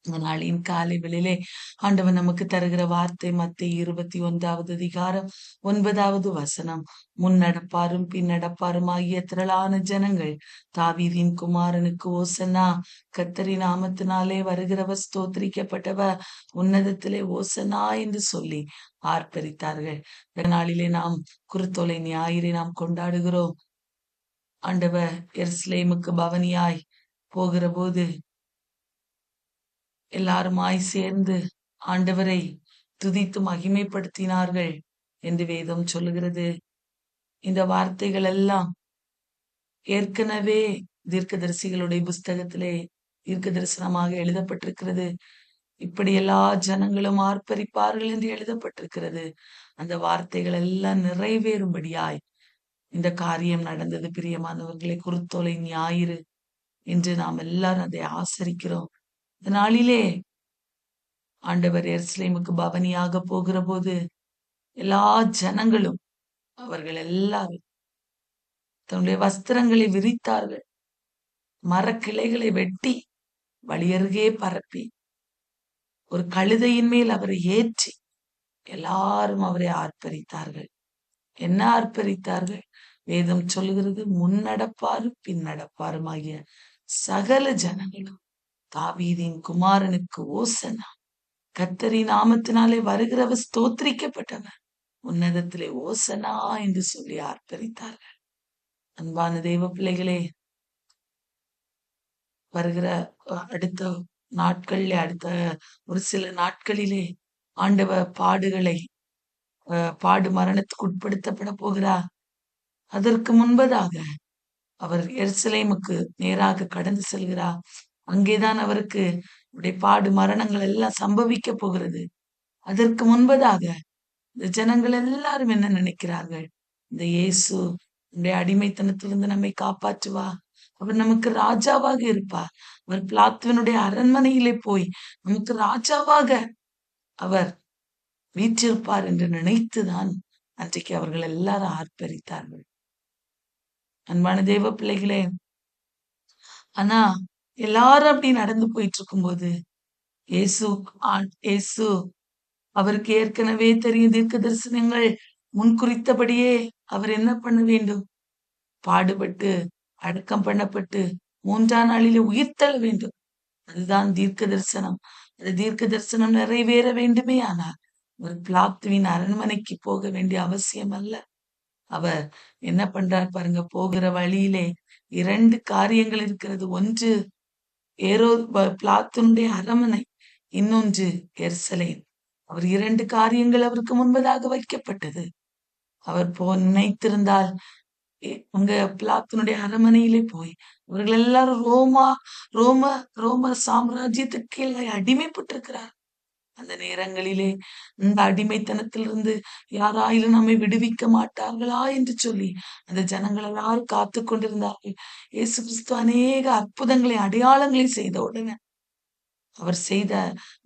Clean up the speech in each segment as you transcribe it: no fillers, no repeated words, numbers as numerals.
இந்த நாளின் காலை வேளையிலே ஆண்டவர் நமக்கு தருகிற வார்த்தை மத்தேயு 21வது அதிகாரம் 9வது வசனம். முன்னடப்பாரும் பின்னடப்பாரும் ஆகிய திரளான ஜனங்கள் தாவீதின் குமாரனுக்கு ஓசன்னா, கர்த்தரின் நாமத்தினாலே வருகிறவர் ஸ்தோத்திரிக்கப்பட்டவர், உன்னதத்திலே ஓசன்னா என்று சொல்லி ஆர்ப்பரித்தார்கள். இந்த நாளிலே நாம் குருத்தோலை ஞாயிறை நாம் கொண்டாடுகிறோம். ஆண்டவர் எருசலேமுக்கு பவனியாய் போகிற போது எல்லாருமாய் சேர்ந்து ஆண்டவரை துதித்து மகிமைப்படுத்தினார்கள் என்று வேதம் சொல்லுகிறது. இந்த வார்த்தைகள் எல்லாம் ஏற்கனவே தீர்க்கதரிசிகளுடைய புஸ்தகத்திலே தீர்க்க தரிசனமாக எழுதப்பட்டிருக்கிறது. இப்படி எல்லா ஜனங்களும் ஆர்ப்பரிப்பார்கள் என்று எழுதப்பட்டிருக்கிறது. அந்த வார்த்தைகள் எல்லாம் நிறைவேறும்படியாய் இந்த காரியம் நடந்தது. பிரியமானவர்களே, குருத்தோலை ஞாயிறு என்று நாம் எல்லாரும் அதை ஆசரிக்கிறோம். இந்த நாளிலே ஆண்டவர் எருசலேமுக்கு பவனியாக போகிற போது எல்லா ஜனங்களும் அவர்கள் எல்லாரும் தன்னுடைய வஸ்திரங்களை விரித்தார்கள். மரக்கிளைகளை வெட்டி வழியருகே பரப்பி ஒரு கழுதையின் மேல் அவரை ஏற்றி எல்லாரும் அவரை ஆர்ப்பரித்தார்கள். என்ன ஆர்ப்பரித்தார்கள்? வேதம் சொல்லுகிறது, முன்னடப்பாரும் பின்னடப்பாரும் ஆகிய சகல ஜனங்களும் தாவீதின் குமாரனுக்கு ஓசன்னா, கர்த்தரின் நாமத்தினாலே வருகிறவர் ஸ்தோத்திரிக்கப்பட்டவர், உன்னதத்திலே ஓசனா என்று சொல்லி ஆர்ப்பரித்தார்கள். அன்பான தேவ பிள்ளைகளே, வருகிற அடுத்த நாட்களிலே, அடுத்த ஒரு சில நாட்களிலே ஆண்டவர் பாடு மரணத்துக்கு உட்படுத்தப்பட போகிறார். அதற்கு முன்பதாக அவர் எருசலேமுக்கு நேராக கடந்து செல்கிறார். அங்கேதான் அவருக்கு பாடு மரணங்கள் எல்லாம் சம்பவிக்க போகிறது. அதற்கு முன்பதாக இந்த ஜனங்கள் எல்லாரும் என்ன நினைக்கிறார்கள்? இந்த இயேசு அடிமைத்தனத்திலிருந்து நம்மை காப்பாற்றுவா, அவர் நமக்கு ராஜாவாக இருப்பார், அவர் பிலாத்துவினுடைய அரண்மனையிலே போய் நமக்கு ராஜாவாக அவர் வீற்றிருப்பார் என்று நினைத்துதான் அன்றைக்கு அவர்கள் எல்லாரும் ஆர்ப்பரித்தார்கள். அன்பான தேவ பிள்ளைகளே, ஆனா எல்லாரும் அப்படி நடந்து போயிட்டு இருக்கும்போது இயேசு அவருக்கு ஏற்கனவே தெரியும், தீர்க்க தரிசனங்கள் முன்குறித்தபடியே அவர் என்ன பண்ண வேண்டும்? பாடுபட்டு அடக்கம் பண்ணப்பட்டு 3ஆம் நாளிலே உயிர்த்தெழ வேண்டும். அதுதான் தீர்க்க தரிசனம். அது தீர்க்க தரிசனம் நிறைவேற வேண்டுமே. ஆனால் ஒரு பிலாத்துவின் அரண்மனைக்கு போக வேண்டிய அவசியம் அல்ல. அவர் என்ன பண்றார் பாருங்க. போகிற வழியிலே 2 காரியங்கள் இருக்கிறது. ஒன்று பிலாத்துனுடைய அரண்மனை, இன்னொன்று எருசலேம். அவர் 2 காரியங்கள் அவருக்கு முன்பதாக வைக்கப்பட்டது. அவர் நினைத்திருந்தால் அங்க பிலாத்துனுடைய அரண்மனையிலே போய் அவர்கள் எல்லாரும் ரோம சாம்ராஜ்யத்துக்கு கீழே அடிமைப்பட்டிருக்கிறார். அந்த நேரங்களிலே இந்த அடிமைத்தனத்திலிருந்து யாராயிலும் நம்மை விடுவிக்க மாட்டார்களா என்று சொல்லி அந்த ஜனங்கள் எல்லாரும் காத்து கொண்டிருந்தார்கள். இயேசு கிறிஸ்து அநேக அற்புதங்களை அடையாளங்களை செய்த உடனே அவர் செய்த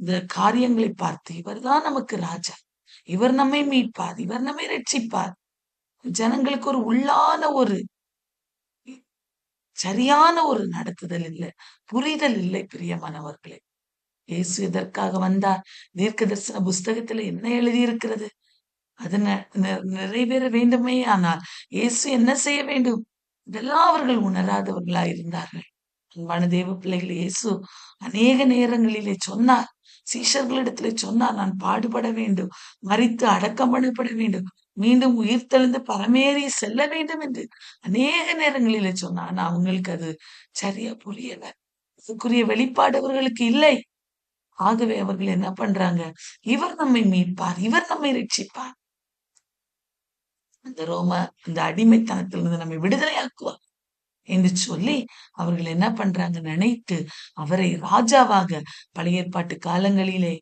இந்த காரியங்களை பார்த்து, இவர்தான் நமக்கு ராஜா, இவர் நம்மை மீட்பார், இவர் நம்மை ரட்சிப்பார். ஜனங்களுக்கு ஒரு உள்ளான ஒரு சரியான ஒரு நடத்துதல் இல்லை, புரிதல் இல்லை. பிரியமானவர்களே, இயேசு எதற்காக வந்தார்? தீர்க்க தரிசன புஸ்தகத்துல என்ன எழுதியிருக்கிறது? அது நிறைவேற வேண்டுமே. ஆனால் இயேசு என்ன செய்ய வேண்டும்? இதெல்லாம் அவர்கள் உணராதவர்களாயிருந்தார்கள். அன்பான தேவ பிள்ளைகள், இயேசு அநேக நேரங்களிலே சொன்னார், சீஷர்களிடத்திலே சொன்னார், நான் பாடுபட வேண்டும், மரித்து அடக்கம் பண்ணப்பட வேண்டும், மீண்டும் உயிர்த்தெழுந்து பரமேறி செல்ல வேண்டும் என்று அநேக நேரங்களிலே சொன்னார். ஆனா அவங்களுக்கு அது சரியா புரியல. அதுக்குரிய வெளிப்பாடு அவர்களுக்கு இல்லை. ஆகவே அவர்கள் என்ன பண்றாங்க? இவர் நம்மை மீட்பார், இவர் நம்மை ரட்சிப்பார், அந்த அடிமைத்தனத்திலிருந்து நம்மை விடுதலையாக்குவார் என்று சொல்லி அவர்கள் என்ன பண்றாங்க? நினைத்து அவரை ராஜாவாக பழைய ஏற்பாட்டு காலங்களிலே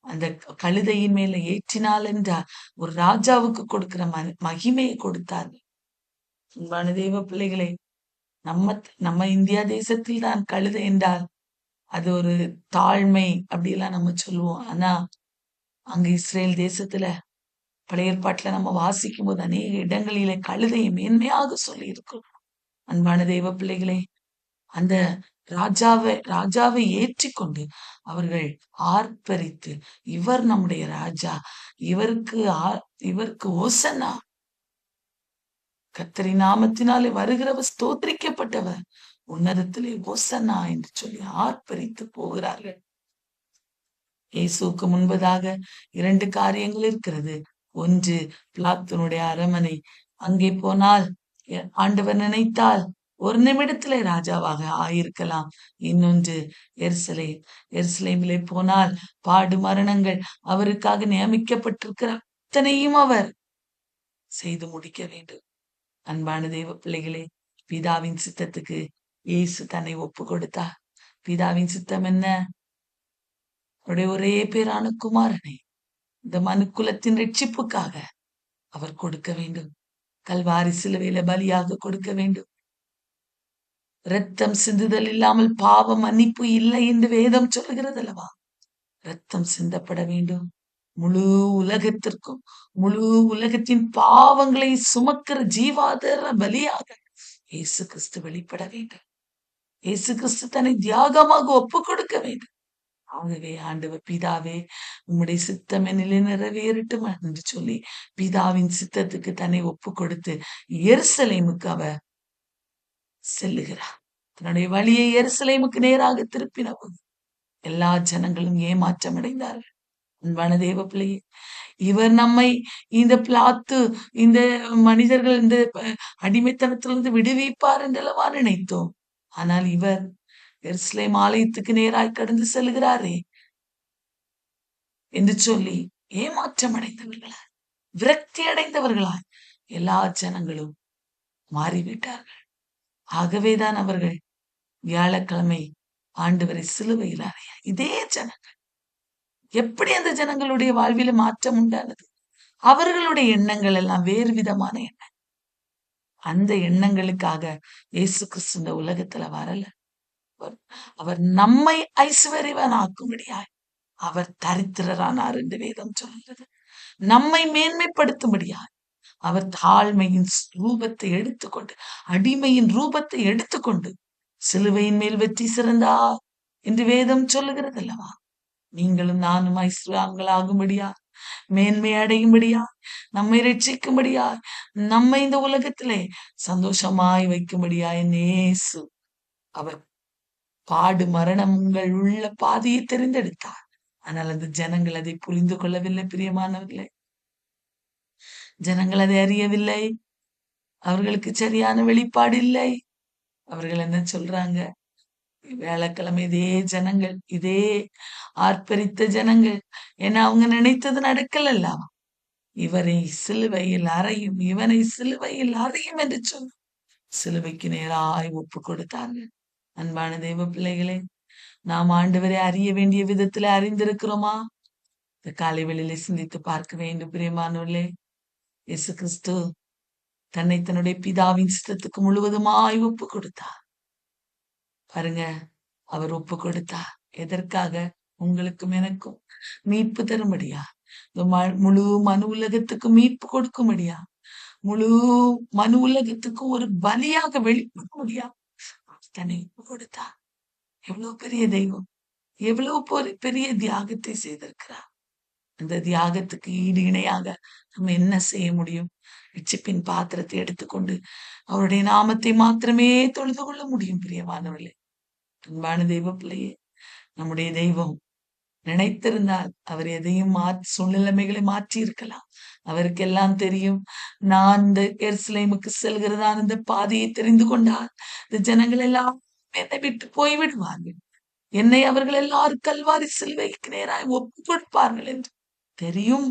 அந்த கழுதையின் மேல ஏற்றினால் என்றார் ஒரு ராஜாவுக்கு கொடுக்கிற மகிமையை கொடுத்தார்கள். அன்பான தேவ பிள்ளைகளே, நம்ம இந்தியா தேசத்தில் தான் கழுதை என்றால் அது ஒரு தாழ்மை அப்படிலாம் நம்ம சொல்லுவோம். ஆனா அங்க இஸ்ரேல் தேசத்துல பழைய ஏற்பாட்டுல நம்ம வாசிக்கும் போது அநேக இடங்களிலே கழுதையை மேன்மையாக சொல்லி இருக்கும். அன்பான தெய்வ பிள்ளைகளே, அந்த ராஜாவை ஏற்றிக்கொண்டு அவர்கள் ஆர்ப்பரித்து, இவர் நம்முடைய ராஜா, இவருக்கு இவருக்கு ஓசன்னா, கர்த்தரின் நாமத்தினாலே வருகிறவர் ஸ்தோத்திரிக்கப்பட்டவர், உன்னதத்திலே ஓசன்னா என்று சொல்லி ஆர்ப்பரித்து போகிறார்கள். இயேசுவுக்கு முன்பதாக 2 காரியங்கள் இருக்கிறது. ஒன்று, பிலாத்துனுடைய அரமனை. அங்கே போனால் ஆண்டவர் நினைத்தால் ஒரு நிமிடத்திலே ராஜாவாக ஆயிருக்கலாம். இன்னொன்று, எருசலேம். எருசலேமிலே போனால் பாடு மரணங்கள், அவருக்காக நியமிக்கப்பட்டிருக்கிற அத்தனையும் அவர் செய்து முடிக்க வேண்டும். அன்பான தேவ பிள்ளைகளே, பிதாவின் சித்தத்துக்கு இயேசு தன்னை ஒப்பு கொடுத்தார். பிதாவின் சித்தம் என்ன? அவருடைய ஒரே பேரான குமாரனை இந்த மனுக்குலத்தின் ரட்சிப்புக்காக அவர் கொடுக்க வேண்டும். கல்வாரி சிலுவையில பலியாக கொடுக்க வேண்டும். இரத்தம் சிந்துதல் இல்லாமல் பாவ மன்னிப்பு இல்லை என்று வேதம் சொல்லுகிறது அல்லவா? இரத்தம் சிந்தப்பட வேண்டும். முழு உலகத்திற்கும், முழு உலகத்தின் பாவங்களை சுமக்கிற ஜீவாதார பலியாக இயேசு கிறிஸ்து வெளிப்பட வேண்டும். இயேசு கிறிஸ்து தன்னை தியாகமாக ஒப்பு கொடுக்க வேண்டும். ஆகவே ஆண்டவர், பிதாவே உம்முடைய சித்தம் என்னிலே நிறைவேறட்டும் என்று சொல்லி பிதாவின் சித்தத்துக்கு தன்னை ஒப்பு கொடுத்து எருசலேமுக்கு அவர் செல்லுகிறார். தன்னுடைய வழியை எருசலேமுக்கு நேராக திருப்பினவும் எல்லா ஜனங்களும் ஏமாற்றம் அடைந்தார்கள். அன்பான தேவ பிள்ளையே, இவர் நம்மை இந்த பிளாத்து, இந்த மனிதர்கள் இந்த அடிமைத்தனத்திலிருந்து விடுவிப்பார் என்றளவா நினைத்தோம். ஆனால் இவர் எருசலேம் ஆலயத்துக்கு நேராய் கடந்து செல்கிறாரே என்று சொல்லி ஏமாற்றம் அடைந்தவர்களாய், விரக்தி அடைந்தவர்களாய் எல்லா ஜனங்களும் மாறிவிட்டார்கள். ஆகவேதான் அவர்கள் வியாழக்கிழமை ஆண்டவரை சிலுவையில் அறைய, இதே ஜனங்கள், எப்படி அந்த ஜனங்களுடைய வாழ்வில மாற்றம் உண்டானது? அவர்களுடைய எண்ணங்கள் எல்லாம் வேறு விதமான எண்ணம். அந்த எண்ணங்களுக்காக இயேசு கிறிஸ்து இந்த உலகத்துல வரல. அவர் நம்மை ஐஸ்வர்யவான் ஆக்கும்படியாய் அவர் தரித்திரரானார் என்று வேதம் சொல்கிறது. நம்மை மேன்மைப்படுத்தும்படியாய் அவர் தாழ்மையின் ரூபத்தை எடுத்துக்கொண்டு, அடிமையின் ரூபத்தை எடுத்துக்கொண்டு சிலுவையின் மேல் வெற்றி சிறந்தார் என்று வேதம் சொல்லுகிறது அல்லவா? நீங்களும் நானும் ஐஸ்வர்யங்களாகும்படியா, மேன்மை அடையும்படியா, நம்மை ரட்சிக்கும்படியா, நம்மை இந்த உலகத்திலே சந்தோஷமாய் வைக்கும்படியா இயேசு அவர் பாடு மரணங்கள் உள்ள பாதையை தெரிந்தெடுத்தார். ஆனால் அந்த ஜனங்கள் அதை புரிந்து கொள்ளவில்லை. பிரியமானவர்களே, ஜனங்கள் அதை அறியவில்லை. அவர்களுக்கு சரியான வெளிப்பாடு இல்லை. அவர்கள் என்ன சொல்றாங்க? வியாழக்கிழமை இதே ஜனங்கள், இதே ஆர்ப்பரித்த ஜனங்கள், ஏன்னா அவங்க நினைத்தது நடக்கல. இவரை சிலுவையில் அறையும், இவனை சிலுவையில் அறையும் என்று சொல்லி சிலுவைக்கு நேராய் ஒப்பு கொடுத்தார்கள். அன்பான தேவ பிள்ளைகளே, நாம் ஆண்டவரை அறிய வேண்டிய விதத்துல அறிந்திருக்கிறோமா? இந்த காலை வேளையிலே சிந்தித்து பார்க்க வேண்டும். பிரியமானவர்களே, இயேசு கிறிஸ்து தன்னை தன்னுடைய பிதாவின் சித்தத்துக்கு முழுவதுமாய் ஒப்பு கொடுத்தார். பாருங்க, அவர் ஒப்பு கொடுத்தார். எதற்காக? உங்களுக்கும் எனக்கும் மீட்பு தரும்படியா, முழு மனு உலகத்துக்கு மீட்பு கொடுக்கும்படியா, முழு மனு உலகத்துக்கும் ஒரு பலியாக வெளிப்படும்படியா தன்னை ஒப்பு கொடுத்தார். எவ்வளவு பெரிய தெய்வம், எவ்வளவு பெரிய தியாகத்தை செய்திருக்கிறார். அந்த தியாகத்துக்கு ஈடு இணையாக நம்ம என்ன செய்ய முடியும்? ரட்சிப்பின் பாத்திரத்தை எடுத்துக்கொண்டு அவருடைய நாமத்தை மாத்திரமே தொழுது கொள்ள முடியும். பிரியமானவர்களே, அன்பான தெய்வ பிள்ளையே, நம்முடைய தெய்வம் நினைத்திருந்தால் அவர் எதையும் சூழ்நிலைமைகளை மாற்றி இருக்கலாம். அவருக்கு எல்லாம் தெரியும். நான் இந்த எருசலேமுக்கு செல்கிறதான் இந்த பாதையை தெரிந்து கொண்டால் இந்த ஜனங்கள் எல்லாம் என்னை விட்டு போய்விடுவார்கள், என்னை அவர்கள் எல்லாரும் கல்வாரி சிலுவைக்கு நேராய் ஒப்பு கொடுப்பார்கள் என்று தெரியும்.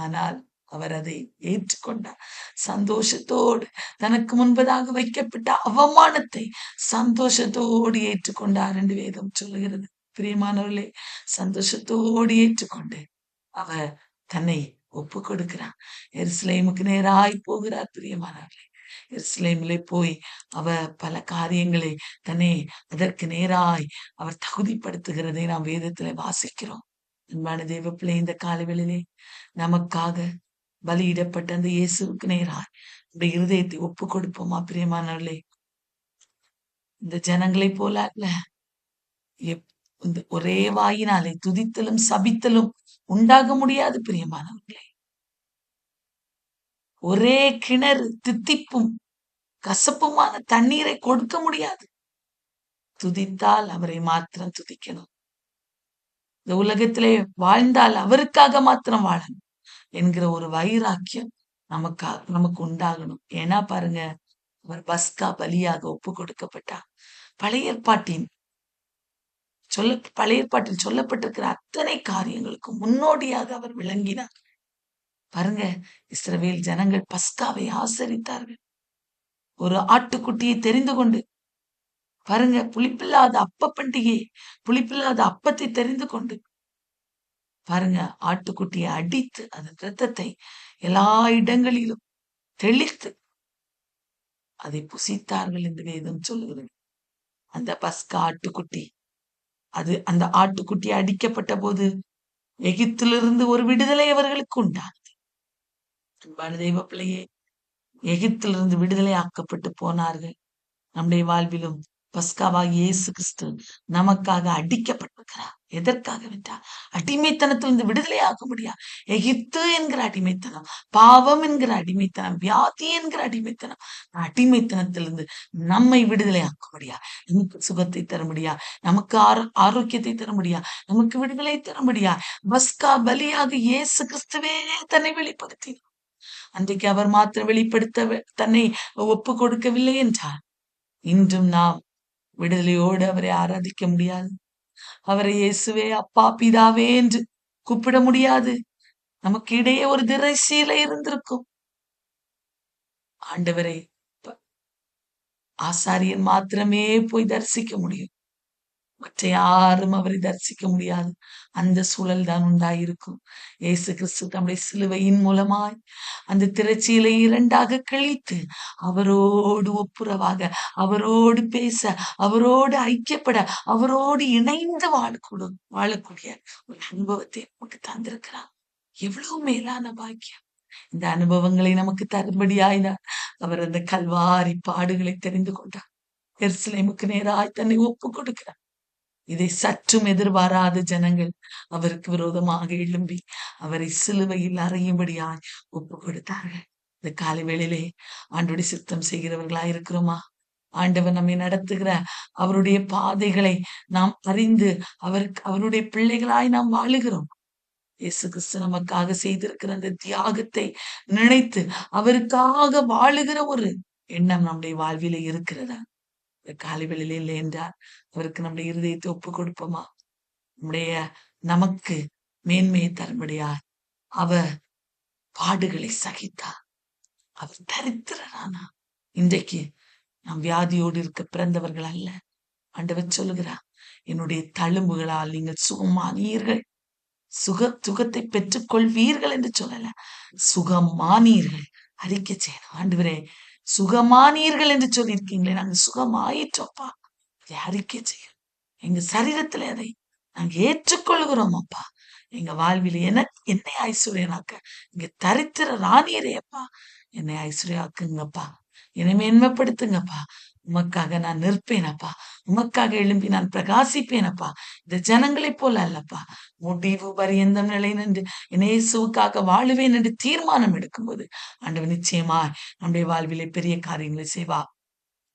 ஆனால் அவர் அதை ஏற்றுக்கொண்டார். சந்தோஷத்தோடு தனக்கு முன்பதாக வைக்கப்பட்ட அவமானத்தை சந்தோஷத்தோடு ஏற்றுக்கொண்டார் என்று வேதம் சொல்லுகிறது. பிரியமானவர்களே, சந்தோஷத்தோடு ஏற்றுக்கொண்டு அவர் தன்னை ஒப்பு கொடுக்கிறார். எருசலேமுக்கு நேராய் போகிறார். பிரியமானவர்களே, எருசலேமிலே போய் அவர் பல காரியங்களை தன்னை அதற்கு நேராய் அவர் தகுதிப்படுத்துகிறதை நாம் வேதத்திலே வாசிக்கிறோம். அன்பான தேவ பிள்ளை, இந்த காலவெளியிலே நமக்காக பலியிடப்பட்ட அந்த இயேசுவுக்கு நேராய் இந்த இருதயத்தை ஒப்பு கொடுப்போமா? பிரியமானவர்களே, இந்த ஜனங்களை போல அல்ல, இந்த ஒரே வாயினாலே துதித்தலும் சபித்தலும் உண்டாக முடியாது பிரியமானவர்களே. ஒரே கிணறு தித்திப்பும் கசப்புமான தண்ணீரை கொடுக்க முடியாது. துதித்தால் அவரை மாத்திரம் துதிக்கணும். இந்த உலகத்திலே வாழ்ந்தால் அவருக்காக மாத்திரம் வாழணும் என்கிற ஒரு வைராக்கியம் நமக்கு உண்டாகணும். ஏன்னா பாருங்க, அவர் பஸ்கா பலியாக ஒப்பு கொடுக்கப்பட்டார். பழைய ஏற்பாட்டின் பழைய ஏற்பாட்டில் சொல்லப்பட்டிருக்கிற அத்தனை காரியங்களுக்கும் முன்னோடியாக அவர் விளங்கினார். பாருங்க, இஸ்ரவேல் ஜனங்கள் பஸ்காவை ஆசரித்தார்கள். ஒரு ஆட்டுக்குட்டியை தெரிந்து கொண்டு, பாருங்க, புளிப்பில்லாத பண்டிகை, புளிப்பில்லாத அப்பத்தை தெரிந்து கொண்டு, பாருங்க, ஆட்டுக்குட்டியை அடித்து அதன் இரத்தத்தை எல்லா இடங்களிலும் தெளித்து அதை புசித்தார்கள் என்று வேதம் சொல்லுகிறது. அந்த பஸ்கா ஆட்டுக்குட்டி, அந்த ஆட்டுக்குட்டி அடிக்கப்பட்ட போது எகிப்திலிருந்து ஒரு விடுதலை அவர்களுக்கு உண்டானது. அன்பான தெய்வ பிள்ளையே, எகிப்திலிருந்து விடுதலை ஆக்கப்பட்டு போனார்கள். நம்முடைய வாழ்விலும் பஸ்காவாகிய இயேசு கிறிஸ்து நமக்காக அடிக்கப்பட்டிருக்கிறார். எதற்காக வென்றார்? அடிமைத்தனத்திலிருந்து விடுதலை ஆக முடியாது. எகிப்து என்கிற அடிமைத்தனம், பாவம் என்கிற அடிமைத்தனம், வியாதி என்கிற அடிமைத்தனம், அடிமைத்தனத்திலிருந்து நம்மை விடுதலை ஆக்க முடியாது. நமக்கு சுகத்தை தர முடியாது, நமக்கு ஆரோக்கியத்தை தர முடியாது, நமக்கு விடுதலை தர முடியாது. பஸ்கா பலியாக இயேசு கிறிஸ்துவே தன்னை வெளிப்படுத்தினார். அன்றைக்கு அவர் மாத்திரம் வெளிப்படுத்த தன்னை ஒப்பு கொடுக்கவில்லை என்றார், இன்றும் நாம் விடுதலையோடு அவரை ஆராதிக்க முடியாது. அவரை இயேசுவே, அப்பா, பிதாவே என்று கூப்பிட முடியாது. நமக்கு இடையே ஒரு திரைசீலை இருந்திருக்கும். ஆண்டவரை ஆசாரியன் மாத்திரமே போய் தரிசிக்க முடியும். மற்ற யாரும் அவரை தரிசிக்க முடியாது. அந்த சூழல் தான் உண்டாயிருக்கும். இயேசு கிறிஸ்து தம்முடைய சிலுவையின் மூலமாய் அந்த திரைச்சீலை இரண்டாக கிழித்து அவரோடு ஒப்புரவாக, அவரோடு பேச, அவரோடு ஐக்கியப்பட, அவரோடு இணைந்து வாழக்கூடிய ஒரு அனுபவத்தை நமக்கு தந்திருக்கிறார். எவ்வளவு மேலான பாக்கியம்! இந்த அனுபவங்களை நமக்கு தரும்படியாயினார் அவர் அந்த கல்வாரி பாடுகளை தெரிந்து கொண்டார். எருசலேமுக்கு நேராய் தன்னை ஒப்பு கொடுக்கிறார். இதை சற்றும் எதிர்பாராத ஜனங்கள் அவருக்கு விரோதமாக எழும்பி அவரை சிலுவையில் அறையும்படியாய் ஒப்பு கொடுத்தார்கள். இந்த காலை வேளையிலே ஆண்டோடைய சித்தம் செய்கிறவர்களாய் இருக்கிறோமா? ஆண்டவர் நம்மை நடத்துகிற அவருடைய பாதைகளை நாம் அறிந்து அவருடைய பிள்ளைகளாய் நாம் வாழுகிறோம். இயேசு கிறிஸ்து நமக்காக செய்திருக்கிற அந்த தியாகத்தை நினைத்து அவருக்காக வாழுகிற ஒரு எண்ணம் நம்முடைய வாழ்விலே இருக்கிறதா? இந்த காலை வேளையிலே இல்லை என்றால் அவருக்கு நம்முடைய இருதயத்தை ஒப்பு கொடுப்போமா? நமக்கு மேன்மையை தரும்படியார் அவர் பாடுகளை சகித்தார். அவர் தரித்திரரானா. இன்றைக்கு நாம் வியாதியோடு இருக்க பிறந்தவர்கள் அல்ல. ஆண்டவர் சொல்லுகிறார், என்னுடைய தழும்புகளால் நீங்கள் சுகமானீர்கள். சுகத்தை பெற்றுக் கொள்வீர்கள் என்று சொல்லல, சுகமானீர்கள். அறிக்கை செய்யணும். ஆண்டவரே, சுகமானீர்கள் என்று சொல்லியிருக்கீங்களே, நாங்க சுகமாயிற்றோப்பா. அதை அறிக்கை செய்யும். எங்க சரீரத்துல அதை நாங்க ஏற்றுக்கொள்கிறோம் அப்பா. எங்க வாழ்வில் என்னை ஐஸ்வர்யனாக்க இங்க தரித்திர ராணியரே அப்பா, என்னை ஐஸ்வர்யாக்குங்கப்பா, என்னை மேன்மைப்படுத்துங்கப்பா. உமக்காக நான் நிற்பேனப்பா, உமக்காக எழும்பி நான் பிரகாசிப்பேனப்பா. இந்த ஜனங்களைப் போல அல்லப்பா, முடிவு பரியந்தம் நிலை நின்று இயேசுவுக்காக வாழுவேன் என்று தீர்மானம் எடுக்கும்போது ஆண்டவர் நிச்சயமா நம்முடைய வாழ்விலே பெரிய காரியங்களை செய்வா.